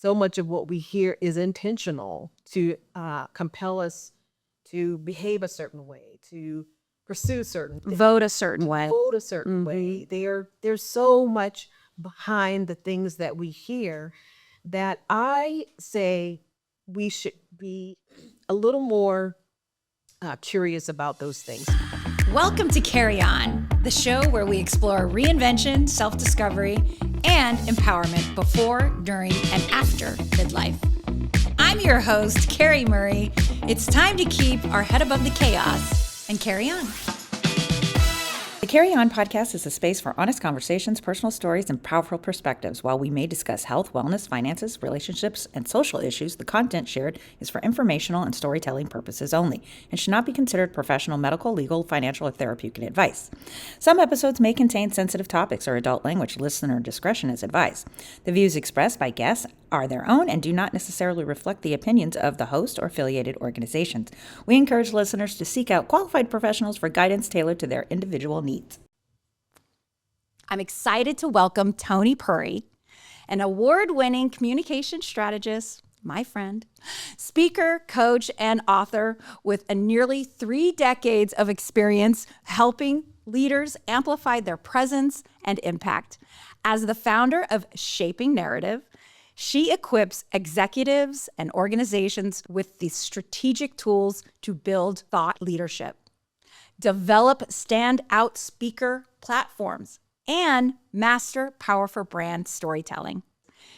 so much of what we hear is intentional to compel us to behave a certain way, to pursue certain things, vote a certain way. There's so much behind the things that we hear that I say we should be a little more curious about those things. Welcome to Carrie On, the show where we explore reinvention, self-discovery, and empowerment before, during, and after midlife. I'm your host, Carrie Murray. It's time to keep our head above the chaos and carry on. The Carrie On podcast is a space for honest conversations, personal stories, and powerful perspectives. While we may discuss health, wellness, finances, relationships, and social issues, the content shared is for informational and storytelling purposes only and should not be considered professional, medical, legal, financial, or therapeutic advice. Some episodes may contain sensitive topics or adult language. Listener discretion is advised. The views expressed by guests are their own and do not necessarily reflect the opinions of the host or affiliated organizations. We encourage listeners to seek out qualified professionals for guidance tailored to their individual needs. I'm excited to welcome Toni Purry, an award-winning communication strategist, my friend, speaker, coach, and author with a nearly 3 decades of experience helping leaders amplify their presence and impact. As the founder of Shaping Narrative, she equips executives and organizations with the strategic tools to build thought leadership, develop standout speaker platforms, and master powerful brand storytelling.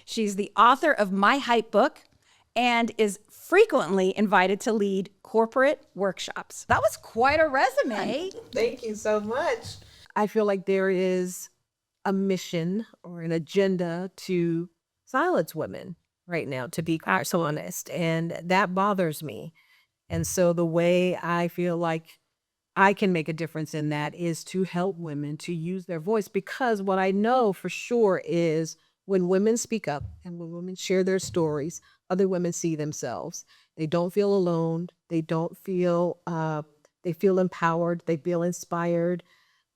She's the author of My Hype book and is frequently invited to lead corporate workshops. That was quite a resume. Thank you so much. I feel like there is a mission or an agenda to silence women right now, to be quite so honest, and that bothers me. And so the way I feel like I can make a difference in that is to help women to use their voice, because what I know for sure is when women speak up and when women share their stories, other women see themselves. They don't feel alone. They don't feel, they feel empowered. They feel inspired.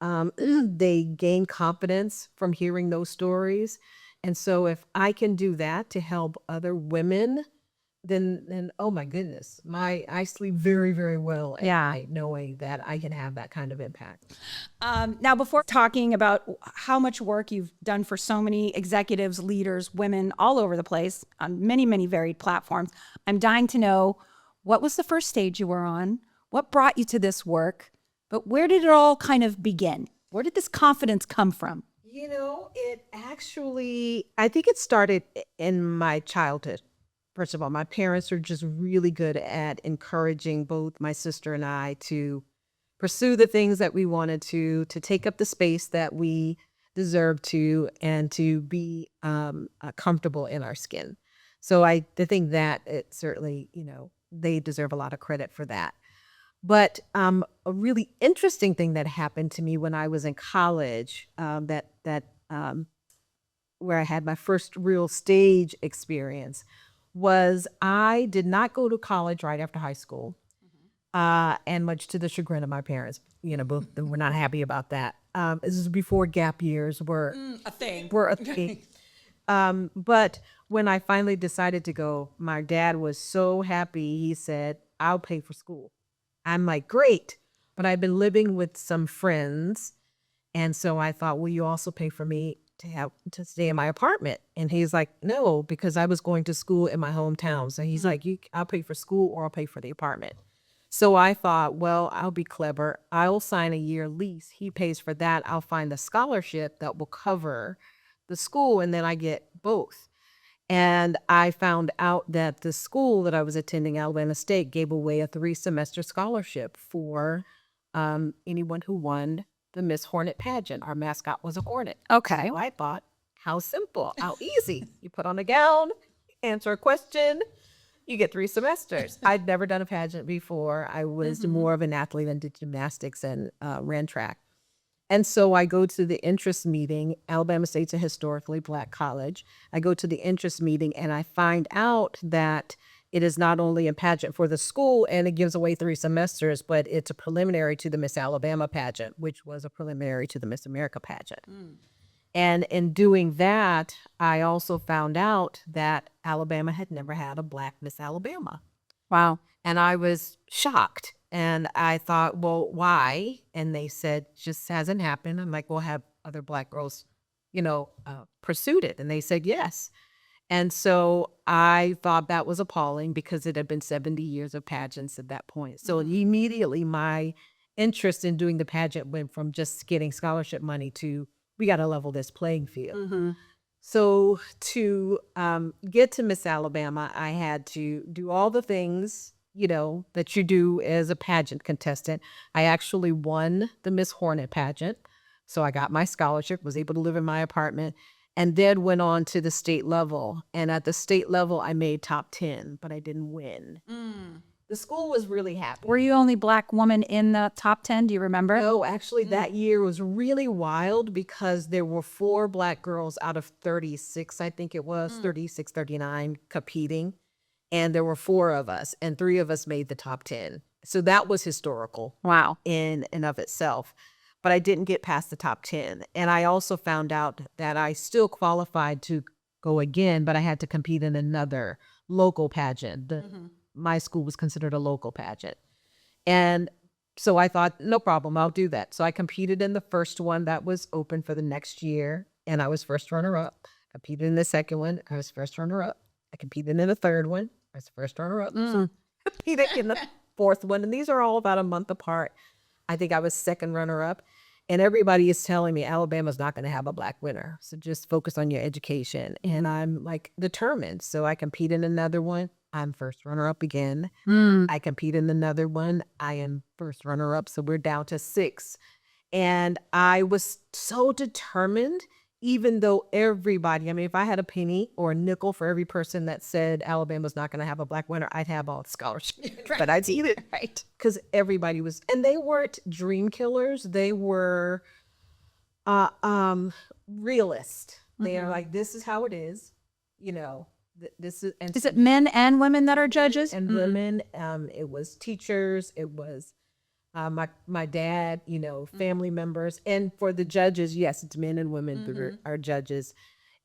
They gain confidence from hearing those stories. And so if I can do that to help other women, then oh my goodness, I sleep very, very well at night knowing that I can have that kind of impact. Now, before talking about how much work you've done for so many executives, leaders, women all over the place on many, many varied platforms, I'm dying to know, what was the first stage you were on? What brought you to this work? But where did it all kind of begin? Where did this confidence come from? You know, it actually, I think it started in my childhood. First of all, my parents are just really good at encouraging both my sister and I to pursue the things that we wanted to take up the space that we deserve to, and to be comfortable in our skin. So I think that it certainly, they deserve a lot of credit for that. But a really interesting thing that happened to me when I was in college, where I had my first real stage experience, was I did not go to college right after high school, and much to the chagrin of my parents. Both were not happy about that. This is before gap years were a thing. But when I finally decided to go, my dad was so happy. He said, "I'll pay for school." I'm like, great. But I've been living with some friends. And so I thought, will you also pay for me to stay in my apartment? And he's like, no, because I was going to school in my hometown. So he's like, I'll pay for school or I'll pay for the apartment. So I thought, well, I'll be clever. I'll sign a year lease. He pays for that. I'll find a scholarship that will cover the school, and then I get both. And I found out that the school that I was attending, Alabama State, gave away a 3-semester scholarship for anyone who won the Miss Hornet pageant. Our mascot was a hornet. Okay. So I thought, how simple, how easy. You put on a gown, answer a question, you get 3 semesters. I'd never done a pageant before. I was more of an athlete and did gymnastics and ran track. And so I go to the interest meeting. Alabama State's a historically Black college. I go to the interest meeting and I find out that it is not only a pageant for the school and it gives away 3 semesters, but it's a preliminary to the Miss Alabama pageant, which was a preliminary to the Miss America pageant. And in doing that, I also found out that Alabama had never had a Black Miss Alabama. Wow. And I was shocked. And I thought, well, why? And they said, just hasn't happened. I'm like, well, have other Black girls, pursued it? And they said, yes. And so I thought that was appalling because it had been 70 years of pageants at that point. So immediately my interest in doing the pageant went from just getting scholarship money to we got to level this playing field. So to get to Miss Alabama, I had to do all the things, that you do as a pageant contestant. I actually won the Miss Hornet pageant. So I got my scholarship, was able to live in my apartment, and then went on to the state level. And at the state level, I made top 10, but I didn't win. The school was really happy. Were you only Black woman in the top 10? Do you remember? No, actually, that year was really wild because there were 4 Black girls out of 36, I think it was, 36, 39 competing. And there were 4 of us, and 3 of us made the top 10. So that was historical. Wow. In and of itself. But I didn't get past the top 10. And I also found out that I still qualified to go again, but I had to compete in another local pageant. My school was considered a local pageant. And so I thought, no problem, I'll do that. So I competed in the first one that was open for the next year, and I was first runner-up. Competed in the second one, I was first runner-up. I competed in the third one, I was first runner-up. So I competed in the fourth one, and these are all about a month apart. I think I was second runner-up. And everybody is telling me Alabama's not going to have a Black winner. So just focus on your education. And I'm like determined. So I compete in another one. I'm first runner-up again. I compete in another one. I am first runner-up. So we're down to 6. And I was so determined, even though everybody, if I had a penny or a nickel for every person that said Alabama's not going to have a Black winner, I'd have all the scholarships. But I'd eat it. Right. Because everybody was, and they weren't dream killers. They were realist. They are like, this is how it is. This is. And Is it men and women that are judges? and women. It was teachers. It was my dad. Family members. And for the judges, yes, it's men and women that are judges.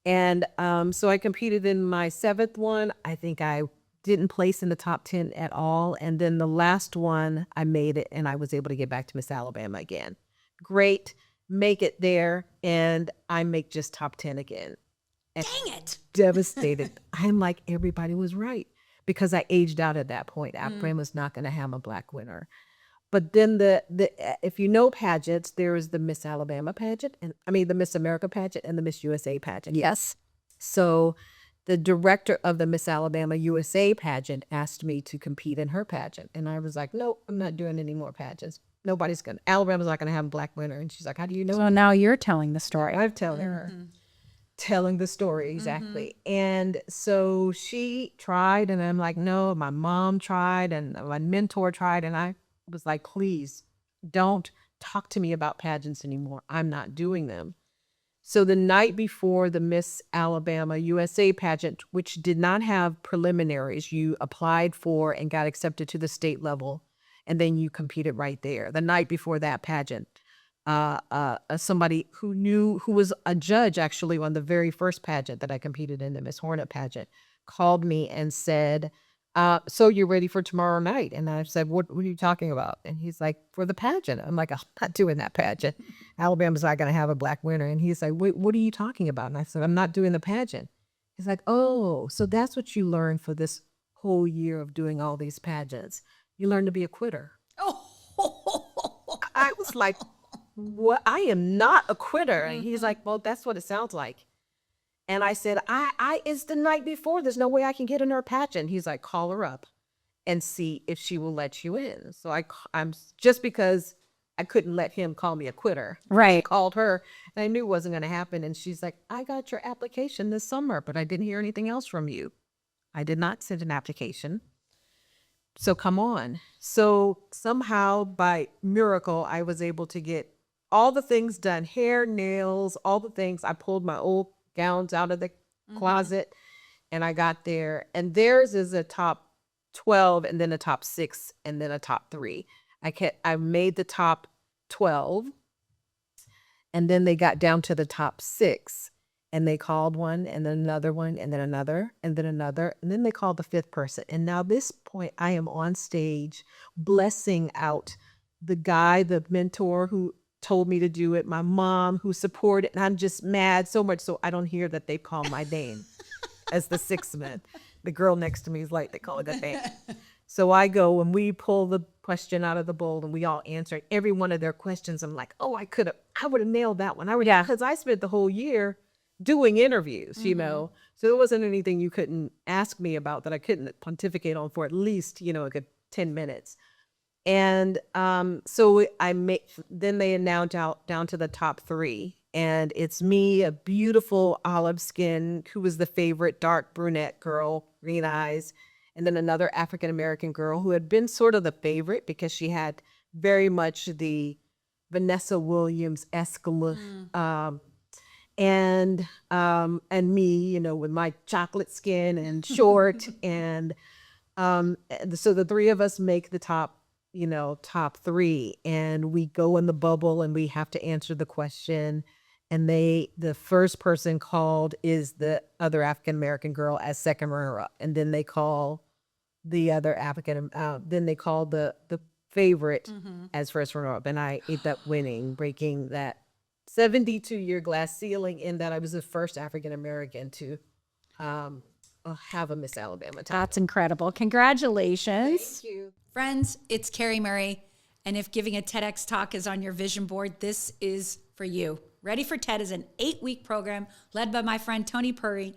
And so I competed in my 7th one. I think I didn't place in the top 10 at all. And then the last one, I made it, and I was able to get back to Miss Alabama again. Great, make it there, and I make just top 10 again. And Dang it. devastated. I'm like, everybody was right, because I aged out at that point. Alabama's not going to have a Black winner. But then the if you know pageants, there is the Miss Alabama pageant, and the Miss America pageant and the Miss USA pageant. Yes. So the director of the Miss Alabama USA pageant asked me to compete in her pageant. And I was like, no, I'm not doing any more pageants. Alabama's not going to have a Black winner. And she's like, how do you know? So now you're telling the story. I'm telling her. Telling the story, exactly. And so she tried, and I'm like, no, my mom tried, and my mentor tried. And I was like, please don't talk to me about pageants anymore. I'm not doing them. So the night before the Miss Alabama USA pageant, which did not have preliminaries, you applied for and got accepted to the state level, and then you competed right there. The night before that pageant, somebody who was a judge actually on the very first pageant that I competed in, the Miss Hornet pageant, called me and said, so you're ready for tomorrow night? And I said, what are you talking about? And he's like, for the pageant. I'm like, I'm not doing that pageant. Alabama's not going to have a Black winner. And he's like, wait, what are you talking about? And I said, I'm not doing the pageant. He's like, oh, so that's what you learned for this whole year of doing all these pageants. You learned to be a quitter. I was like, what? I am not a quitter. And he's like, well, that's what it sounds like. And I said, it's the night before. There's no way I can get in her pageant. He's like, call her up and see if she will let you in. So I'm just because I couldn't let him call me a quitter. Right. I called her, and I knew it wasn't going to happen. And she's like, I got your application this summer, but I didn't hear anything else from you. I did not send an application. So come on. So somehow by miracle, I was able to get all the things done, hair, nails, all the things. I pulled my old gowns out of the closet, and I got there. And theirs is a top 12, and then a top 6, and then a top 3. I made the top 12, And then they got down to the top 6 and they called one and then another one and then another and then another. And then they called the 5th person. And now this point I am on stage blessing out the guy, the mentor who told me to do it, my mom who supported, and I'm just mad so much so I don't hear that they call my name as the 6th man. The girl next to me is like, they call it that name. So I go and we pull the question out of the bowl and we all answer every one of their questions. I'm like, oh, I would have nailed that one. Because I spent the whole year doing interviews, you know, so there wasn't anything you couldn't ask me about that I couldn't pontificate on for at least, you know, a good 10 minutes. And so then they announced out down to the top 3. And it's me, a beautiful olive skin, who was the favorite dark brunette girl, green eyes, and then another African-American girl who had been sort of the favorite because she had very much the Vanessa Williams-esque look. And me, you know, with my chocolate skin and short. And so the 3 of us make the top 3, and we go in the bubble and we have to answer the question. And the first person called is the other African-American girl as second runner-up. And then they call the other then they call the favorite as first runner-up. And I ended up winning, breaking that 72-year glass ceiling in that I was the first African-American to have a Miss Alabama title. That's incredible. Congratulations. Thank you. Friends, it's Carrie Murray, and if giving a TEDx talk is on your vision board, this is for you. Ready for TED is an 8-week program led by my friend Toni Purry,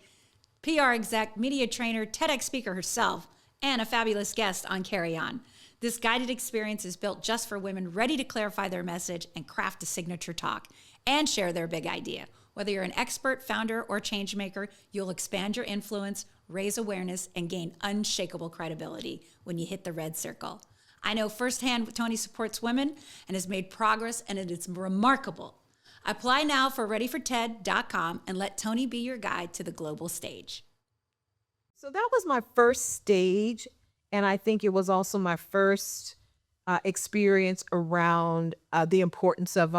PR exec, media trainer, TEDx speaker herself, and a fabulous guest on Carrie On. This guided experience is built just for women ready to clarify their message and craft a signature talk and share their big idea. Whether you're an expert, founder, or change maker, you'll expand your influence, raise awareness, and gain unshakable credibility when you hit the red circle. I know firsthand Toni supports women and has made progress, and it is remarkable. Apply now for readyforted.com and let Toni be your guide to the global stage. So that was my first stage, and I think it was also my first experience around the importance of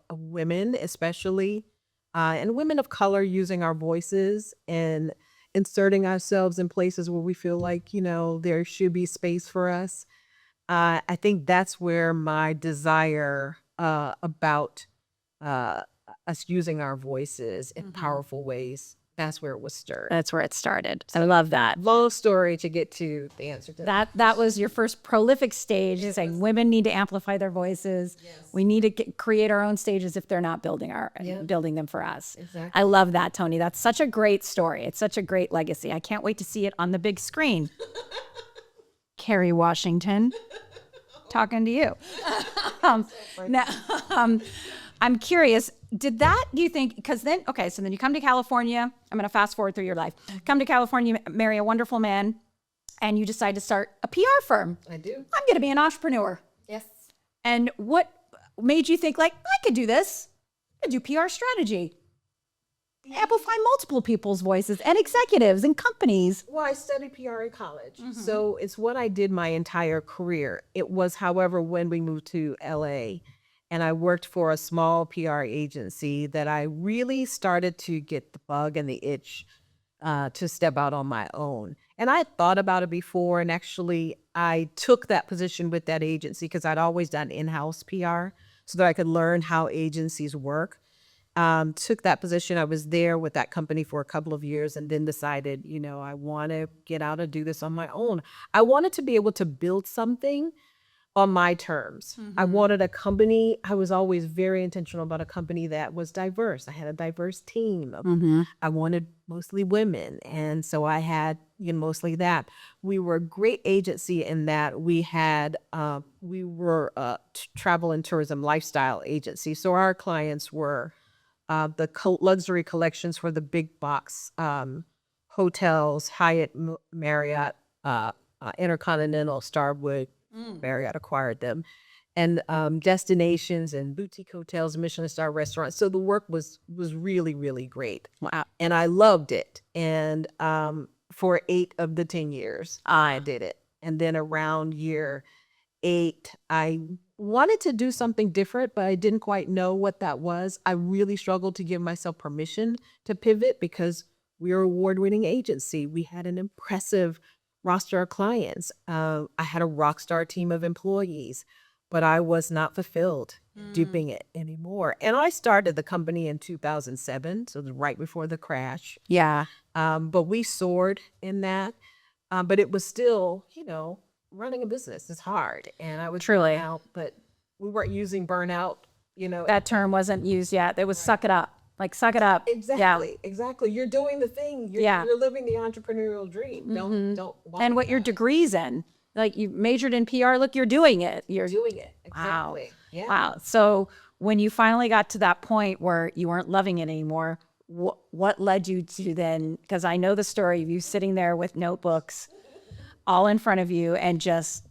women, especially, and women of color, using our voices and inserting ourselves in places where we feel like, you know, there should be space for us. I think that's where my desire about us using our voices in powerful ways, that's where it was stirred. That's where it started. I love that. Long story to get to the answer to that. That was your first prolific stage, saying women need to amplify their voices. Yes. We need to create our own stages if they're not building building them for us. Exactly. I love that, Toni. That's such a great story. It's such a great legacy. I can't wait to see it on the big screen. Kerry Washington, talking to you. Now, I'm curious, do you think, because then, okay, so then you come to California. I'm going to fast forward through your life. Come to California, marry a wonderful man, and you decide to start a PR firm. I do. I'm going to be an entrepreneur. Yes. And what made you think, like, I could do this? I could do PR strategy. Amplify multiple people's voices and executives and companies. Well, I studied PR in college, so it's what I did my entire career. It was, however, when we moved to LA and I worked for a small PR agency that I really started to get the bug and the itch to step out on my own. And I had thought about it before, and actually I took that position with that agency because I'd always done in-house PR so that I could learn how agencies work. Took that position. I was there with that company for a couple of years and then decided, you know, I want to get out and do this on my own. I wanted to be able to build something on my terms. I wanted a company. I was always very intentional about a company that was diverse. I had a diverse team. I wanted mostly women. And so I had, you know, mostly that. We were a great agency in that we were a travel and tourism lifestyle agency. So our clients were the luxury collections for the big box hotels, Hyatt, Marriott, Intercontinental, Starwood, Marriott acquired them, and destinations and boutique hotels, Michelin star restaurants. So the work was really, really great. Wow. And I loved it. And for 8 of the 10 years, I did it. And then around year 2008, I wanted to do something different, but I didn't quite know what that was. I really struggled to give myself permission to pivot because we were an award-winning agency. We had an impressive roster of clients. I had a rock star team of employees, but I was not fulfilled doing it anymore. And I started the company in 2007, so it was right before the crash. Yeah. But we soared in that. But it was still, running a business is hard. And I was Truly. out, but we weren't using burnout, That term wasn't used yet. It was suck it up. Like, suck it up. Exactly. Exactly. You're doing the thing. Yeah. You're living the entrepreneurial dream. Don't walk And what your degree's in. Like, you majored in PR. Look, you're doing it. You're doing it. Wow. Exactly. Yeah. Wow. So when you finally got to that point where you weren't loving it anymore, what led you to then? Because I know the story of you sitting there with notebooks all in front of you and just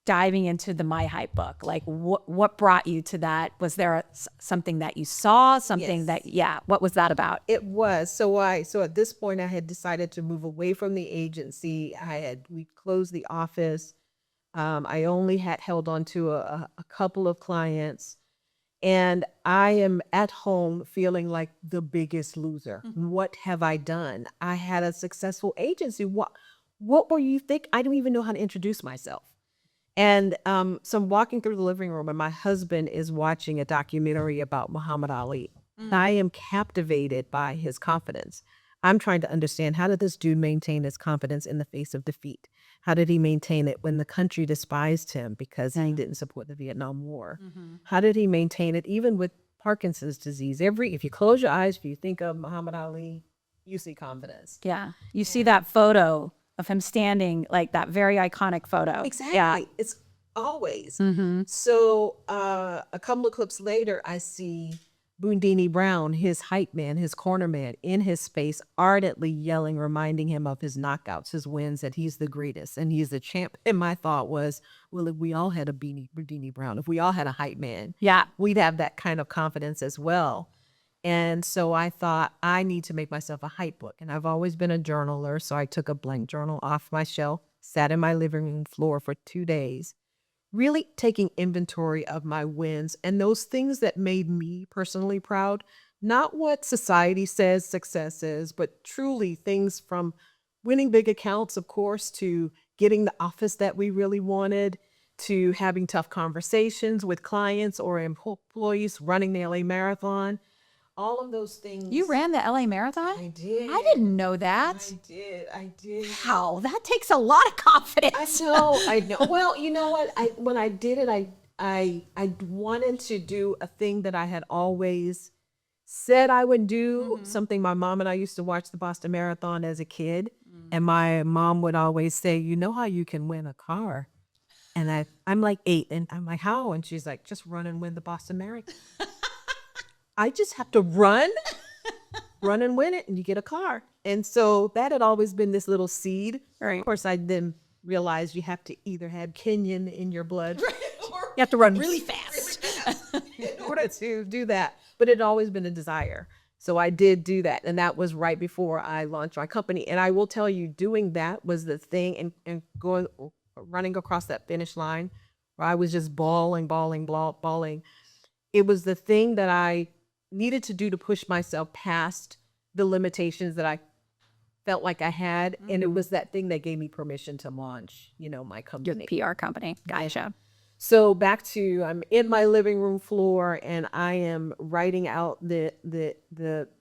diving into the My Hype book. Like, what brought you to that? Was there something that you saw? Something Yes. what was that about? It was. So at this point I had decided to move away from the agency. We closed the office. I only had held on to a couple of clients, and I am at home feeling like the biggest loser. What have I done? I had a successful agency. What were you think? I don't even know how to introduce myself. And so I'm walking through the living room, and my husband is watching a documentary about Muhammad Ali. I am captivated by his confidence. I'm trying to understand, how did this dude maintain his confidence in the face of defeat? How did he maintain it when the country despised him because he didn't support the Vietnam War? How did he maintain it even with Parkinson's disease? If you close your eyes, if you think of Muhammad Ali, you see confidence. Yeah. You see that photo of him standing, like that very iconic photo. Exactly. Yeah. It's always. So a couple of clips later, I see Boondini Brown, his hype man, his corner man, in his space, ardently yelling, reminding him of his knockouts, his wins, that he's the greatest and he's the champ. And my thought was, well, if we all had a Boondini Brown, if we all had a hype man, Yeah. we'd have that kind of confidence as well. And so I thought, I need to make myself a hype book. And I've always been a journaler. So I took a blank journal off my shelf, sat in my living room floor for 2 days, really taking inventory of my wins and those things that made me personally proud. Not what society says success is, but truly things from winning big accounts, of course, to getting the office that we really wanted, to having tough conversations with clients or employees, running the LA Marathon. All of those things. You ran the LA Marathon? I did. I didn't know that. I did. Wow, that takes a lot of confidence. I know. Well, you know what? When I did it, I wanted to do a thing that I had always said I would do. Something my mom and I used to watch the Boston Marathon as a kid, and my mom would always say, "You know how you can win a car?" And I'm like 8, and I'm like, "How?" And she's like, "Just run and win the Boston Marathon." I just have to run and win it, and you get a car. And so that had always been this little seed. Right. Of course, I then realized you have to either have Kenyan in your blood, or You have to run really fast. in order to do that. But it had always been a desire. So I did do that. And that was right before I launched my company. And I will tell you, doing that was the thing, and running across that finish line where I was just bawling. It was the thing that I needed to do to push myself past the limitations that I felt like I had. And it was that thing that gave me permission to launch, my company. Your PR company. Gotcha. So back to, I'm in my living room floor, and I am writing out the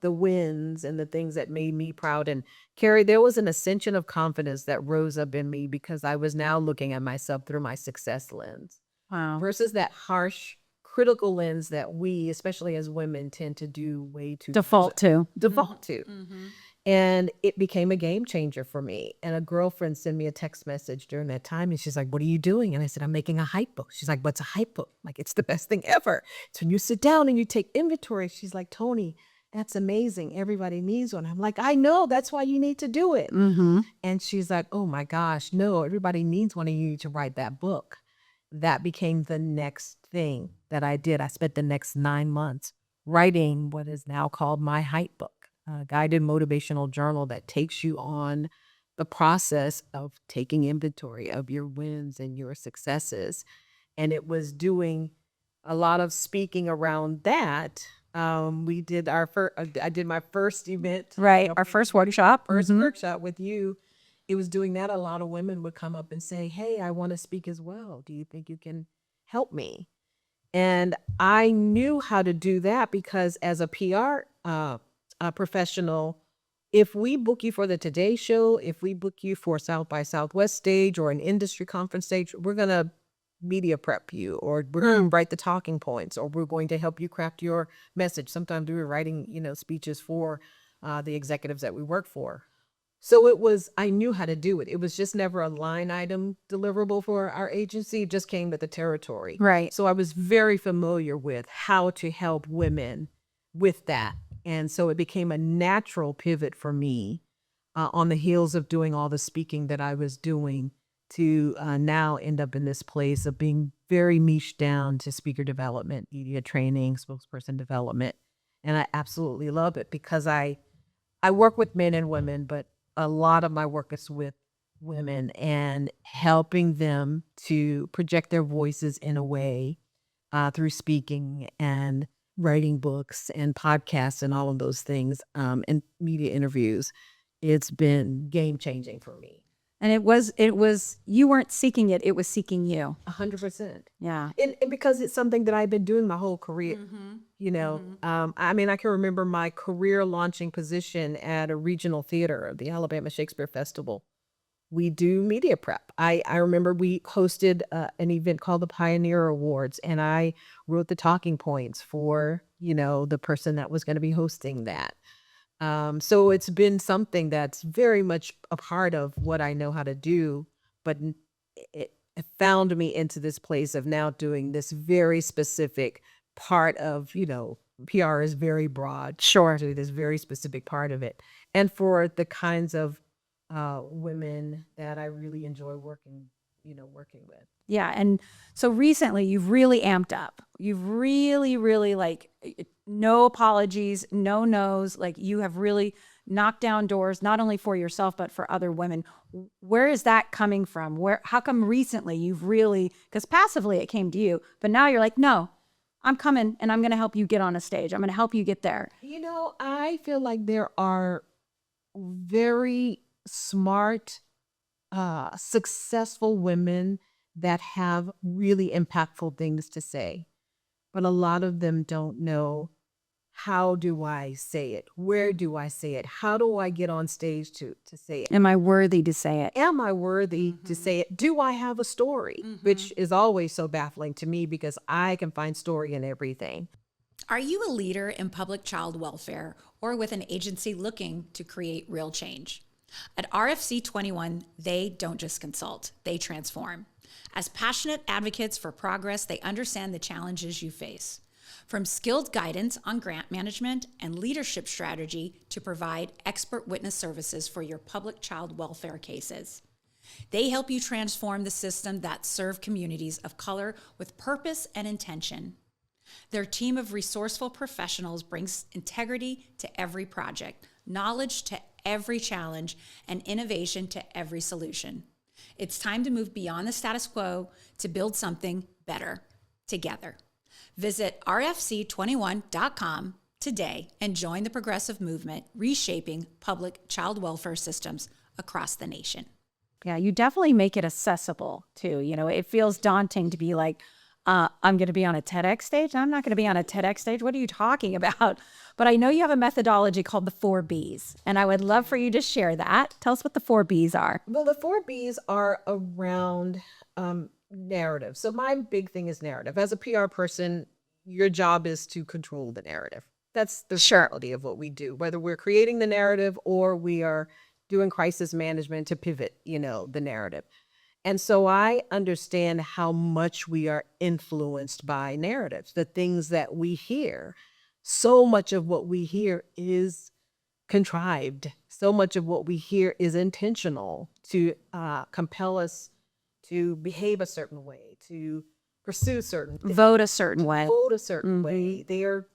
wins and the things that made me proud. And Carrie, there was an ascension of confidence that rose up in me because I was now looking at myself through my success lens Wow. versus that harsh, critical lens that we, especially as women, tend to do way too Default to. And it became a game changer for me. And a girlfriend sent me a text message during that time, and she's like, "What are you doing?" And I said, "I'm making a hype book." She's like, "What's a hype book?" Like, "It's the best thing ever. It's when you sit down and you take inventory." She's like, "Toni, that's amazing. Everybody needs one." I'm like, "I know. That's why you need to do it." And she's like, "Oh my gosh, no, everybody needs one of you to write that book." That became the next thing that I did. I spent the next 9 months writing what is now called My Hype Book, a guided motivational journal that takes you on the process of taking inventory of your wins and your successes. And it was doing a lot of speaking around that. We did our first, I did my first event. Right. Our first workshop. First workshop with you. It was doing that. A lot of women would come up and say, hey, I want to speak as well. Do you think you can help me? And I knew how to do that because as a PR professional, if we book you for the Today Show, if we book you for South by Southwest stage or an industry conference stage, we're going to media prep you, or we're going to write the talking points, or we're going to help you craft your message. Sometimes we were writing, speeches for the executives that we work for. So I knew how to do it. It was just never a line item deliverable for our agency. It just came with the territory. Right. So I was very familiar with how to help women with that. And so it became a natural pivot for me on the heels of doing all the speaking that I was doing to now end up in this place of being very niche down to speaker development, media training, spokesperson development. And I absolutely love it because I work with men and women, but a lot of my work is with women and helping them to project their voices in a way through speaking and writing books and podcasts and all of those things and media interviews. It's been game changing for me. And it was, you weren't seeking it, it was seeking you. 100%. Yeah. And because it's something that I've been doing my whole career, I mean, I can remember my career launching position at a regional theater, the Alabama Shakespeare Festival. We do media prep. I remember we hosted an event called the Pioneer Awards, and I wrote the talking points for, the person that was going to be hosting that. So it's been something that's very much a part of what I know how to do, but it found me into this place of now doing this very specific part of, PR is very broad. Sure. To this very specific part of it. And for the kinds of women that I really enjoy working with. Yeah. And so recently you've really amped up. You've really, really no apologies, no no's. Like you have really knocked down doors, not only for yourself, but for other women. Where is that coming from? How come recently you've really, because passively it came to you, but now you're like, no, I'm coming and I'm going to help you get on a stage. I'm going to help you get there. I feel like there are very smart, successful women that have really impactful things to say, but a lot of them don't know, how do I say it? Where do I say it? How do I get on stage to say it? Am I worthy to say it? Am I worthy to say it? Do I have a story? Which is always so baffling to me because I can find story in everything. Are you a leader in public child welfare or with an agency looking to create real change? At RFC 21, they don't just consult, they transform. As passionate advocates for progress, they understand the challenges you face. From skilled guidance on grant management and leadership strategy to provide expert witness services for your public child welfare cases. They help you transform the system that serve communities of color with purpose and intention. Their team of resourceful professionals brings integrity to every project, knowledge to every challenge, and innovation to every solution. It's time to move beyond the status quo to build something better together. Visit rfc21.com today and join the progressive movement reshaping public child welfare systems across the nation. Yeah, you definitely make it accessible too. It feels daunting to be like, I'm going to be on a TEDx stage. I'm not going to be on a TEDx stage. What are you talking about? But I know you have a methodology called the 4 Bs, and I would love for you to share that. Tell us what the 4 Bs are. Well, the 4 Bs are around narrative. So my big thing is narrative. As a PR person, your job is to control the narrative. That's the reality of what we do, whether we're creating the narrative or we are doing crisis management to pivot, the narrative. And so I understand how much we are influenced by narratives, the things that we hear. So much of what we hear is contrived. So much of what we hear is intentional to compel us to behave a certain way, to pursue certain things. Vote a certain way. Vote a certain way.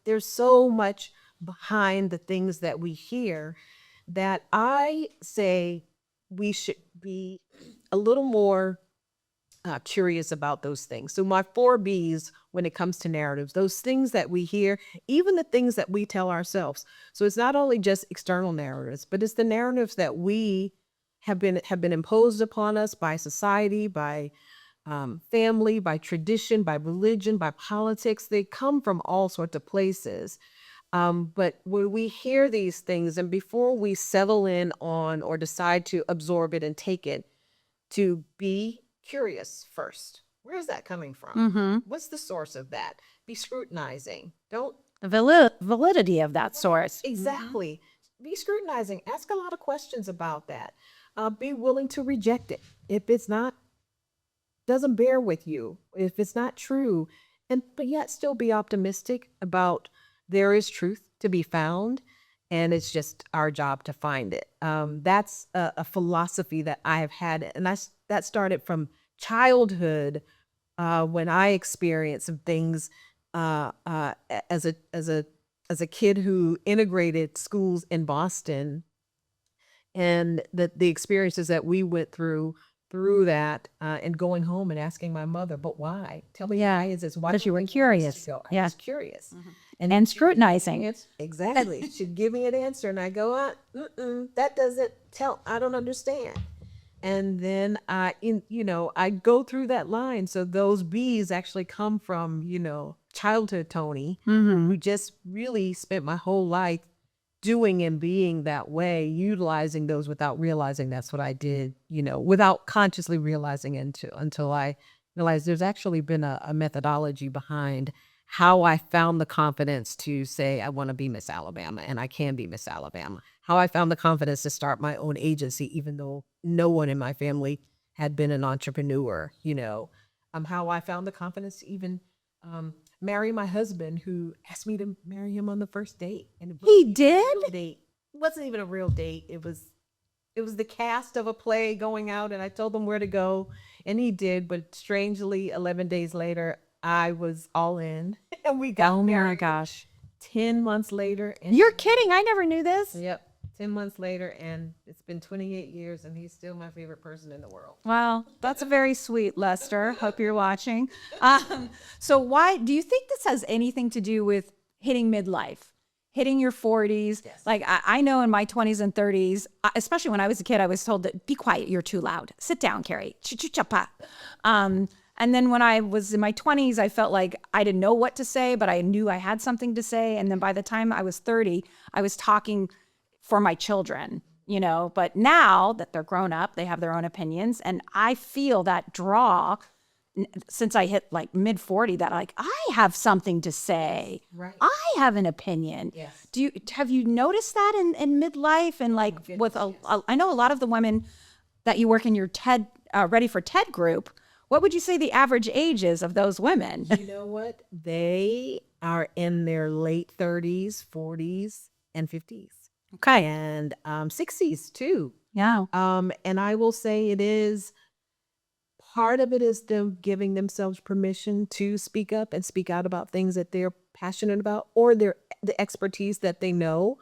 There's so much behind the things that we hear that I say we should be a little more curious about those things. So my 4 Bs when it comes to narratives, those things that we hear, even the things that we tell ourselves. So it's not only just external narratives, but it's the narratives that we have been imposed upon us by society, by family, by tradition, by religion, by politics. They come from all sorts of places. But when we hear these things, and before we settle in on or decide to absorb it and take it, to be curious first. Where is that coming from? What's the source of that? Be scrutinizing. Don't The validity of that source. exactly be scrutinizing. Ask a lot of questions about that. Be willing to reject it if it's not doesn't bear with you, if it's not true, and but yet still be optimistic about there is truth to be found, and it's just our job to find it. That's a philosophy that I have had, and that started from childhood when I experienced some things as a kid who integrated schools in Boston, and the experiences that we went through that and going home and asking my mother, but why? Tell me why is this? Why Because you were don't they want us curious. to go? I Yeah. was curious. And scrutinizing. Exactly. She'd give me an answer and I go, that doesn't tell, I don't understand. And then I go through that line. So those B's actually come from, childhood Toni, who just really spent my whole life doing and being that way, utilizing those without realizing that's what I did, without consciously realizing it until I realized there's actually been a methodology behind how I found the confidence to say, I want to be Miss Alabama and I can be Miss Alabama. How I found the confidence to start my own agency, even though no one in my family had been an entrepreneur, how I found the confidence to even marry my husband, who asked me to marry him on the first date. And it He wasn't even a did? real date. It wasn't even a real date. It was the cast of a play going out, and I told him where to go, and he did. But strangely, 11 days later, I was all in, and we got Oh my married gosh. 10 months later. And You're kidding. I never knew this. Yep, 10 months later, and it's been 28 years, and he's still my favorite person in the world. Wow, that's very sweet, Lester. Hope you're watching. So why do you think this has anything to do with hitting midlife, hitting your 40s? Yes. Like I know in my 20s and 30s, especially when I was a kid, I was told that be quiet, you're too loud. Sit down, Carrie. Ch-ch-cha-pa. And then when I was in my 20s, I felt like I didn't know what to say, but I knew I had something to say. And then by the time I was 30, I was talking for my children, but now that they're grown up, they have their own opinions. And I feel that draw since I hit like mid 40 that like, I have something to say. Right. I have an opinion. Yes. Have you noticed that in midlife? And like with I know a lot of the women that you work in your TED, Ready for TED group, what would you say the average age is of those women? You know what? They are in their late 30s, 40s, and 50s. Okay. And 60s too. Yeah. And I will say part of it is them giving themselves permission to speak up and speak out about things that they're passionate about or the expertise that they know.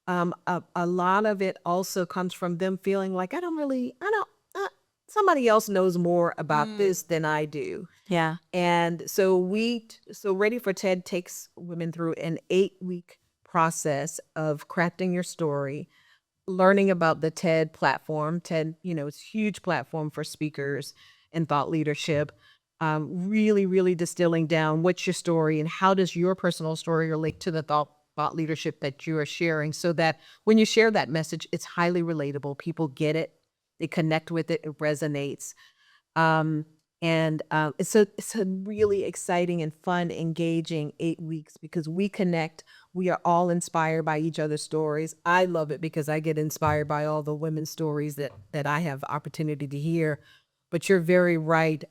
A lot of it also comes from them feeling like somebody else knows more about this than I do. Yeah. And so Ready for TED takes women through an 8-week process of crafting your story, learning about the TED platform. TED, it's a huge platform for speakers and thought leadership. Really, really distilling down what's your story and how does your personal story relate to the thought leadership that you are sharing, so that when you share that message, it's highly relatable. People get it. They connect with it. It resonates. It's a really exciting and fun, engaging 8 weeks because we connect. We are all inspired by each other's stories. I love it because I get inspired by all the women's stories that I have opportunity to hear. But you're very right.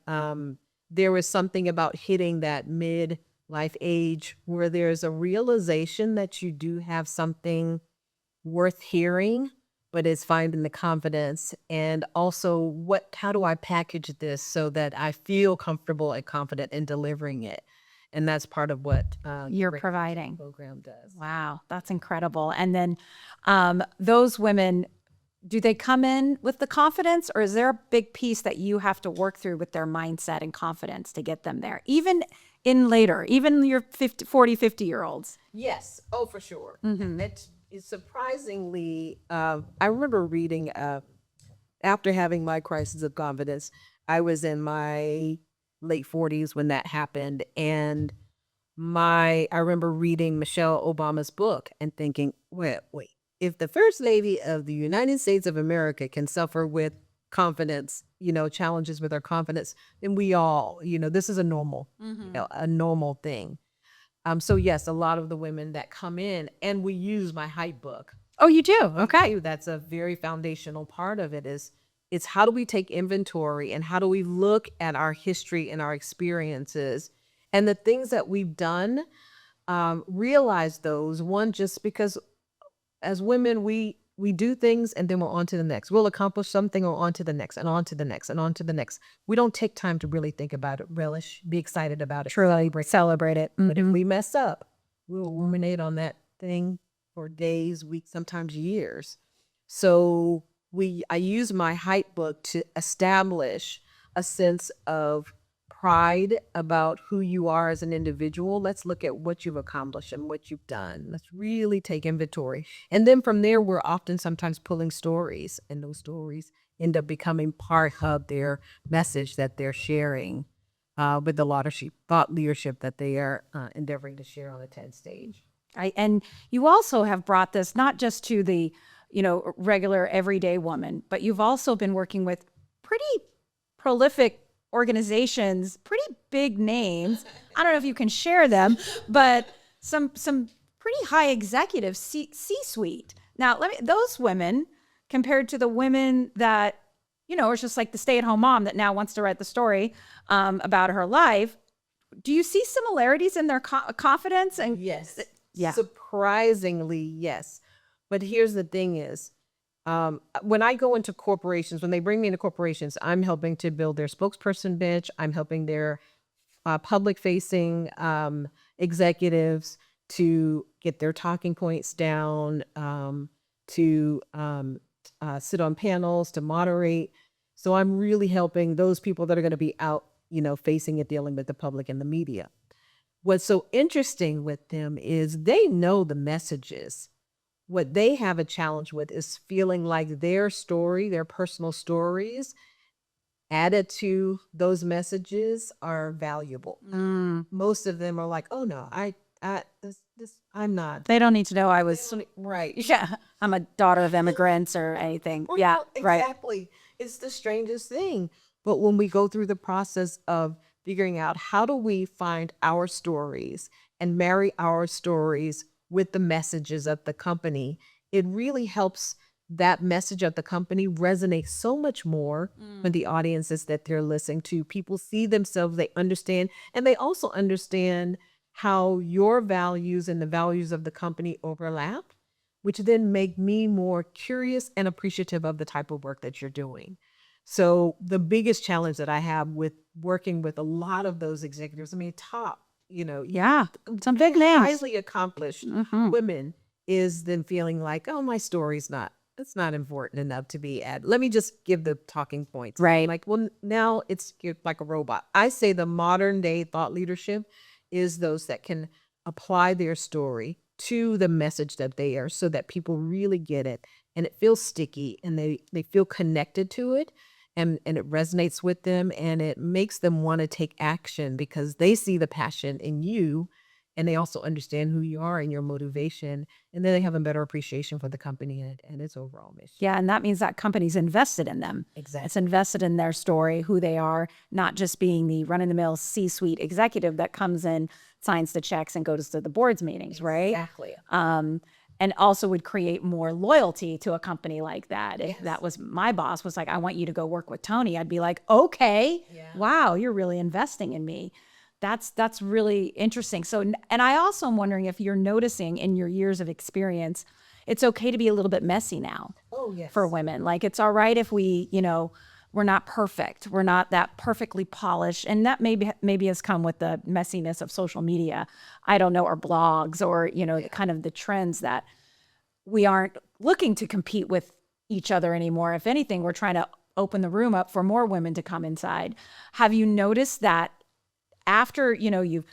There was something about hitting that mid-life age where there's a realization that you do have something worth hearing, but it's finding the confidence and also how do I package this so that I feel comfortable and confident in delivering it. And that's part of what You're the providing. program does. Wow, that's incredible. And then those women do they come in with the confidence, or is there a big piece that you have to work through with their mindset and confidence to get them there? Even your 50-year-olds. Yes. Oh, for sure. It's surprisingly, I remember reading, after having my crisis of confidence, I was in my late 40s when that happened. And I remember reading Michelle Obama's book and thinking, wait, if the First Lady of the United States of America can suffer with confidence, challenges with our confidence, then we all, this is a normal, a normal thing. So yes, a lot of the women that come in, and we use my hype book. Oh, you do? Okay. That's a very foundational part of it. It's how do we take inventory and how do we look at our history and our experiences and the things that we've done, realize those, one, just because as women, we do things and then we're on to the next. We'll accomplish something or on to the next and on to the next and on to the next. We don't take time to really think about it, relish, be excited about it. Truly celebrate it. But if we mess up, we'll ruminate on that thing for days, weeks, sometimes years. So I use my hype book to establish a sense of pride about who you are as an individual. Let's look at what you've accomplished and what you've done. Let's really take inventory. And then from there, we're often sometimes pulling stories, and those stories end up becoming part of their message that they're sharing with the thought leadership that they are endeavoring to share on the TED stage. And you also have brought this not just to the, regular everyday woman, but you've also been working with pretty prolific organizations, pretty big names. I don't know if you can share them, but some pretty high executive C-suite. Now, those women compared to the women that, it's just like the stay-at-home mom that now wants to write the story about her life. Do you see similarities in their confidence? And yes. Yeah. Surprisingly, yes. But here's the thing is, when I go into corporations, when they bring me into corporations, I'm helping to build their spokesperson bench. I'm helping their public-facing executives to get their talking points down, to sit on panels, to moderate. So I'm really helping those people that are going to be out, facing and dealing with the public and the media. What's so interesting with them is they know the messages. What they have a challenge with is feeling like their story, their personal stories added to those messages are valuable. Most of them are like, oh no, I'm not. They don't need to know I was right. Yeah, I'm a daughter of immigrants or anything. Well, yeah, right. Exactly. It's the strangest thing. But when we go through the process of figuring out how do we find our stories and marry our stories with the messages of the company, it really helps that message of the company resonate so much more with the audiences that they're listening to. People see themselves, they understand, and they also understand how your values and the values of the company overlap, which then make me more curious and appreciative of the type of work that you're doing. So the biggest challenge that I have with working with a lot of those executives, top, some big names, highly accomplished women, is then feeling like, oh, my story's it's not important enough to be added. Let me just give the talking points. Right. Like, well, now it's like a robot. I say the modern day thought leadership is those that can apply their story to the message that they are, so that people really get it and it feels sticky and they feel connected to it. And it resonates with them, and it makes them want to take action because they see the passion in you, and they also understand who you are and your motivation, and then they have a better appreciation for the company and its overall mission. Yeah, and that means that company's invested in them. Exactly. It's invested in their story, who they are, not just being the run-of-the-mill C-suite executive that comes in, signs the checks, and goes to the board's meetings, right? Exactly. And also would create more loyalty to a company like that. If that was my boss was like, I want you to go work with Toni, I'd be like, okay, wow, you're really investing in me. That's really interesting. So, and I also am wondering if you're noticing in your years of experience, it's okay to be a little bit messy now. Oh, yes. For women. Like, it's all right if we, we're not perfect. We're not that perfectly polished. And that maybe has come with the messiness of social media. I don't know, or blogs, or, kind of the trends that we aren't looking to compete with each other anymore. If anything, we're trying to open the room up for more women to come inside. Have you noticed that after, you've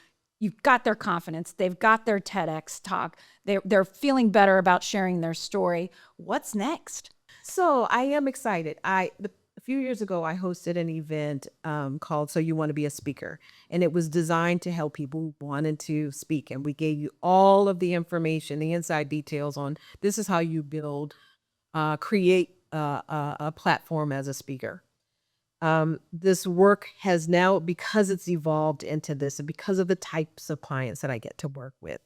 got their confidence, they've got their TEDx talk, they're feeling better about sharing their story. What's next? So I am excited. A few years ago, I hosted an event called So You Want to Be a Speaker. And it was designed to help people who wanted to speak. And we gave you all of the information, the inside details on this is how you create a platform as a speaker. This work has now, because it's evolved into this, and because of the types of clients that I get to work with,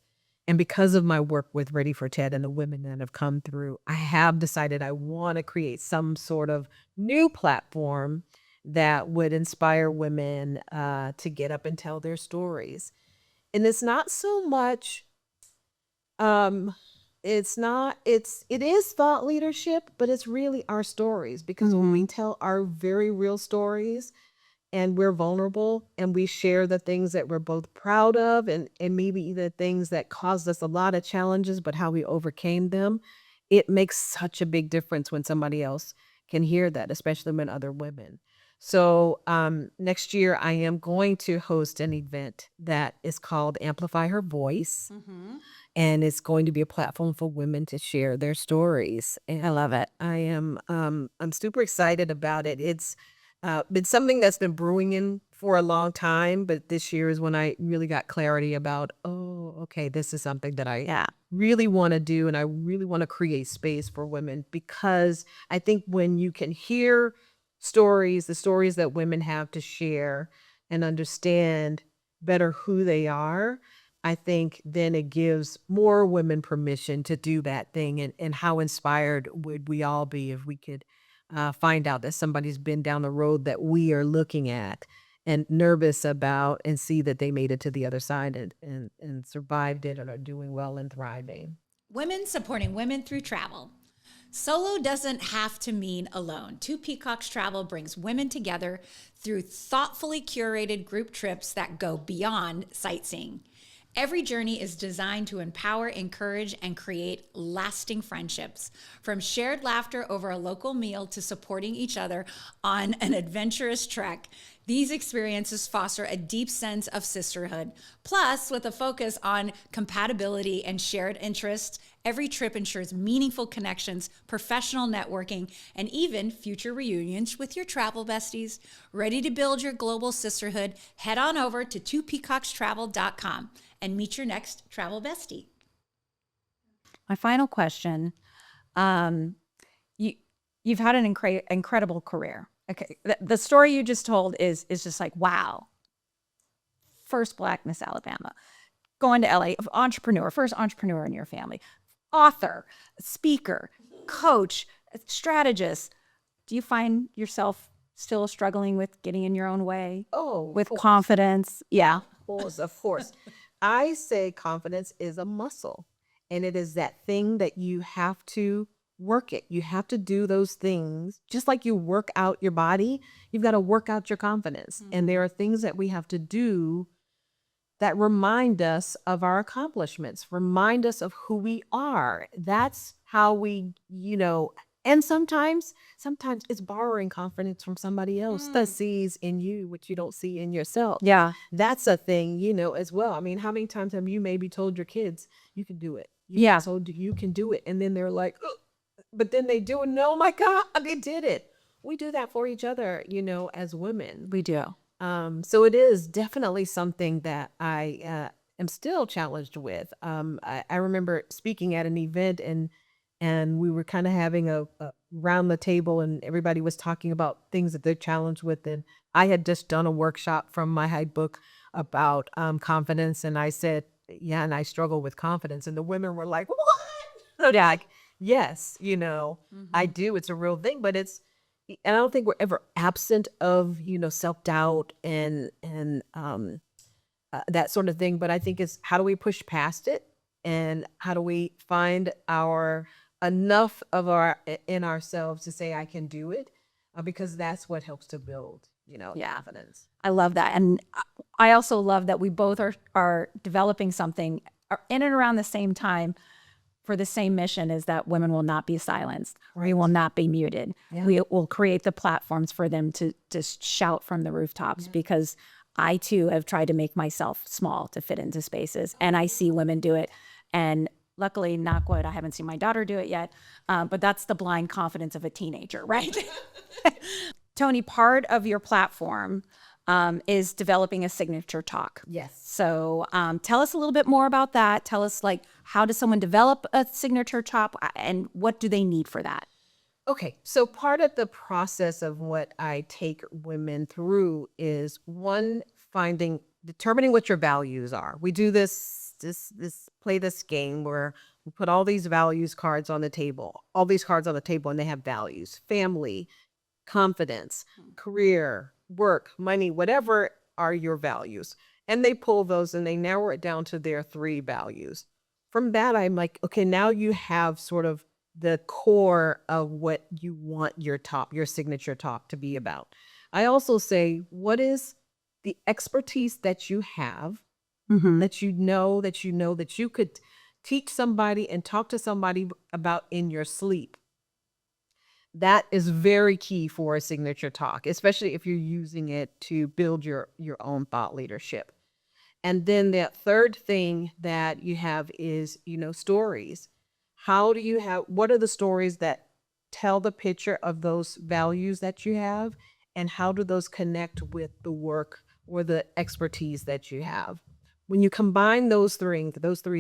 and because of my work with Ready for TED and the women that have come through, I have decided I want to create some sort of new platform that would inspire women to get up and tell their stories. And it's not so much, it is thought leadership, but it's really our stories. Because when we tell our very real stories, and we're vulnerable and we share the things that we're both proud of and maybe the things that caused us a lot of challenges, but how we overcame them, it makes such a big difference when somebody else can hear that, especially when other women. So next year, I am going to host an event that is called Amplify Her Voice. And it's going to be a platform for women to share their stories. And I love it. I'm super excited about it. It's been something that's been brewing in for a long time, but this year is when I really got clarity about, oh, okay, this is something that I really want to do, and I really want to create space for women, because I think when you can hear stories, the stories that women have to share, and understand better who they are, I think then it gives more women permission to do that thing. And how inspired would we all be if we could find out that somebody's been down the road that we are looking at and nervous about, and see that they made it to the other side and survived it and are doing well and thriving. Women supporting women through travel. Solo doesn't have to mean alone. Two Peacocks Travel brings women together through thoughtfully curated group trips that go beyond sightseeing. Every journey is designed to empower, encourage, and create lasting friendships. From shared laughter over a local meal to supporting each other on an adventurous trek, these experiences foster a deep sense of sisterhood. Plus, with a focus on compatibility and shared interests, every trip ensures meaningful connections, professional networking, and even future reunions with your travel besties. Ready to build your global sisterhood? Head on over to twopeacockstravel.com and meet your next travel bestie. My final question, you've had an incredible career. Okay, the story you just told is just like, wow. First Black Miss Alabama, going to LA, entrepreneur, first entrepreneur in your family, author, speaker, coach, strategist. Do you find yourself still struggling with getting in your own way? Oh, with confidence? Yeah. Of course. I say confidence is a muscle, and it is that thing that you have to work it. You have to do those things. Just like you work out your body, you've got to work out your confidence. And there are things that we have to do that remind us of our accomplishments, remind us of who we are. That's how we, and sometimes it's borrowing confidence from somebody else that sees in you what you don't see in yourself. Yeah. That's a thing, as well. I mean, how many times have you maybe told your kids, you can do it? So you can do it. And then they're like, "Ugh," but then they do it. And oh my God, they did it. We do that for each other, as women. We do. So it is definitely something that I am still challenged with. I remember speaking at an event, and we were kind of having a round the table, and everybody was talking about things that they're challenged with. And I had just done a workshop from my high book about confidence. And I said, yeah, and I struggle with confidence. And the women were like, what? So they're like, yes, I do. It's a real thing, but and I don't think we're ever absent of, self-doubt and that sort of thing. But I think it's how do we push past it, and how do we find enough in ourselves to say, I can do it, because that's what helps to build, confidence. I love that. And I also love that we both are developing something in and around the same time for the same mission is that women will not be silenced. We will not be muted. Yeah. We will create the platforms for them to just shout from the rooftops, because I too have tried to make myself small to fit into spaces, and I see women do it. And luckily, knock wood, I haven't seen my daughter do it yet, but that's the blind confidence of a teenager, right? Toni, part of your platform is developing a signature talk. Yes. So tell us a little bit more about that. Tell us, like, how does someone develop a signature talk, and what do they need for that? Okay, so part of the process of what I take women through is one, determining what your values are. We do play this game where we put all these cards on the table, and they have values: family, confidence, career, work, money, whatever are your values. And they pull those and they narrow it down to their 3 values. From that, I'm like, okay, now you have sort of the core of what you want your signature talk to be about. I also say, what is the expertise that you have, that you know that you could teach somebody and talk to somebody about in your sleep? That is very key for a signature talk, especially if you're using it to build your own thought leadership. And then the third thing that you have is, stories. What are the stories that tell the picture of those values that you have, and how do those connect with the work or the expertise that you have? When you combine those three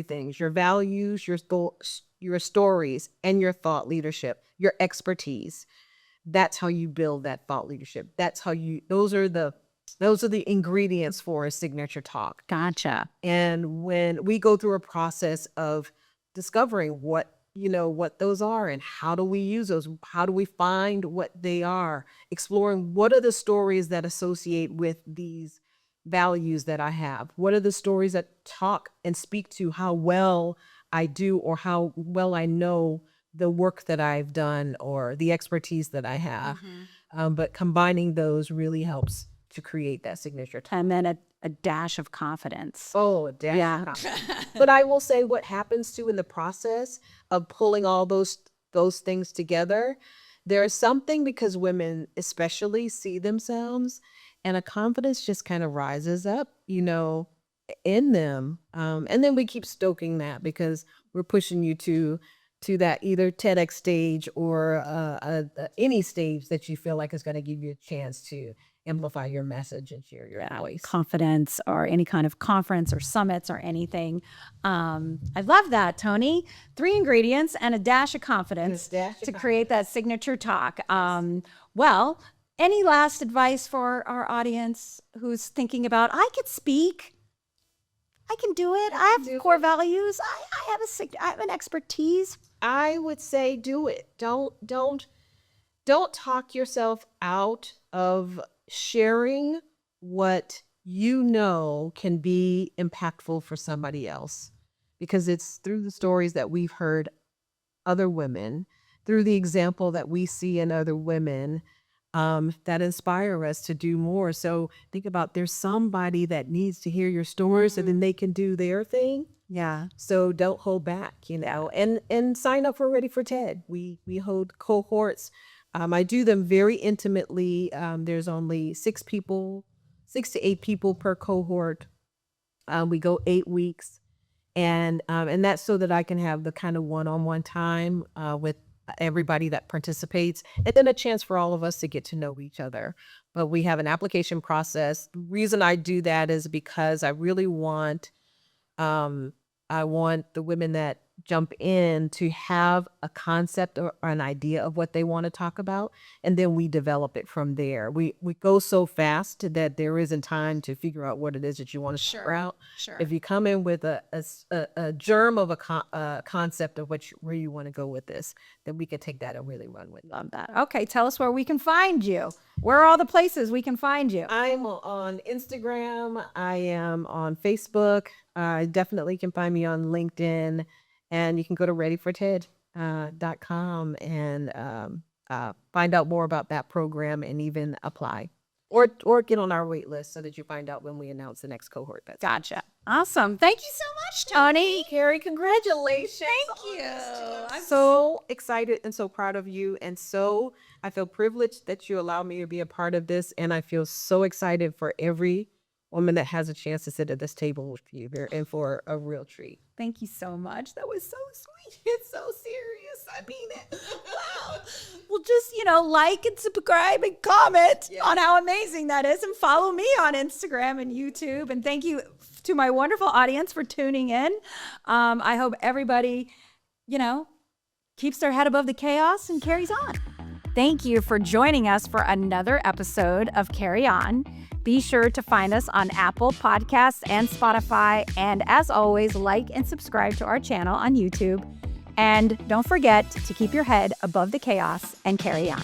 things, your values, your stories, and your thought leadership, your expertise, that's how you build that thought leadership. Those are the ingredients for a signature talk. Gotcha. And when we go through a process of discovering what those are and how do we use those, how do we find what they are, exploring what are the stories that associate with these values that I have, what are the stories that talk and speak to how well I do or how well I know the work that I've done or the expertise that I have. But combining those really helps to create that signature talk. And then a dash of confidence. Oh, a dash. Yeah. But I will say, what happens too in the process of pulling all those things together, there's something, because women especially see themselves, and a confidence just kind of rises up, in them. And then we keep stoking that because we're pushing you to that either TEDx stage or any stage that you feel like is going to give you a chance to amplify your message and share your voice. Confidence, or any kind of conference or summits or anything. I love that, Toni. 3 ingredients and a dash of confidence to create that signature talk. Well, any last advice for our audience who's thinking about, I could speak, I can do it, I have core values, I have an expertise? I would say do it. Don't talk yourself out of sharing what can be impactful for somebody else, because it's through the stories that we've heard other women, through the example that we see in other women, that inspire us to do more. So think about, there's somebody that needs to hear your stories so then they can do their thing. Yeah. So don't hold back, and sign up for Ready for TED. We hold cohorts. I do them very intimately. There's only 6 to 8 people per cohort. We go 8 weeks, and that's so that I can have the kind of one-on-one time with everybody that participates, and then a chance for all of us to get to know each other. But we have an application process. The reason I do that is because I really want the women that jump in to have a concept or an idea of what they want to talk about, and then we develop it from there. We go so fast that there isn't time to figure out what it is that you want to figure out. Sure. If you come in with a germ of a concept of where you want to go with this, then we can take that and really run with it. Love that. Okay, tell us where we can find you. Where are all the places we can find you? I'm on Instagram. I am on Facebook. Definitely can find me on LinkedIn. And you can go to readyforted.com and find out more about that program and even apply. Or get on our wait list so that you find out when we announce the next cohort. Gotcha. Awesome. Thank you so much, Toni. Carrie, congratulations. Thank you. I'm so excited and so proud of you. And I feel privileged that you allow me to be a part of this. And I feel so excited for every woman that has a chance to sit at this table with you here and for a real treat. Thank you so much. That was so sweet. It's so serious. I mean it. Wow. Well, just, like and subscribe and comment on how amazing that is, and follow me on Instagram and YouTube. And thank you to my wonderful audience for tuning in. I hope everybody, keeps their head above the chaos and carries on. Thank you for joining us for another episode of Carrie On. Be sure to find us on Apple Podcasts and Spotify. And as always, like and subscribe to our channel on YouTube. And don't forget to keep your head above the chaos and carry on.